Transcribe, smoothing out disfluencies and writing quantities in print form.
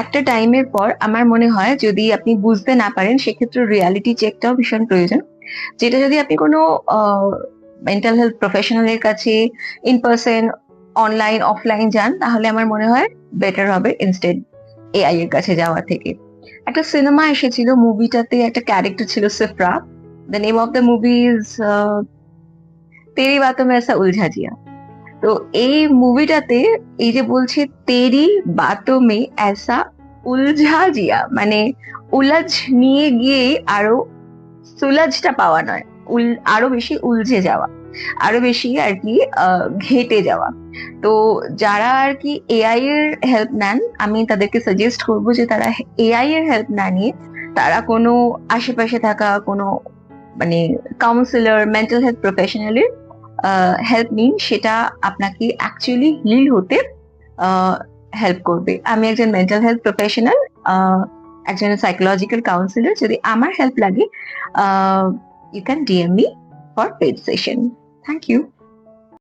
একটা টাইমের পর আমার মনে হয় যদি আপনি বুঝতে না পারেন সেক্ষেত্রে রিয়ালিটি চেকটাও ভীষণ প্রয়োজন, যেটা যদি আপনি কোনো মেন্টাল হেলথ প্রফেশনালের কাছে ইন পার্সন, অনলাইন অফলাইন যান, তাহলে আমার মনে হয় বেটার হবে ইনস্টেড এআই এর কাছে যাওয়া থেকে। একটা সিনেমা এসেছিল, মুভিটাতে একটা ক্যারেক্টার ছিল Sifra. The name of the movie is Teri Baaton Mein Aisa उलझा जिया। তো এই মুভিটাতে এই যে বলছে তেরি বাতো মে এসা উলঝা জিয়া, মানে উলাজ নিয়ে গিয়ে আরো সুলাজটা পাওয়া নয়, আরো বেশি উলঝে যাওয়া, আরো বেশি আর কি ঘেটে যাওয়া। তো যারা আর কি এআই এর হেল্প নেন, আমি তাদেরকে সাজেস্ট করবো যে তারা এআই এর হেল্প না নিয়ে তারা কোনো আশেপাশে থাকা কোনো মানে কাউন্সিলর, মেন্টাল হেলথ প্রফেশনালের হেল্প নিন, সেটা আপনাকে অ্যাকচুয়ালি হিল হতে হেল্প করবে। আমি একজন মেন্টাল হেলথ প্রফেশনাল, একজন সাইকোলজিক্যাল কাউন্সিলর। যদি আমার হেল্প লাগে, you can DM me for paid session. Thank you.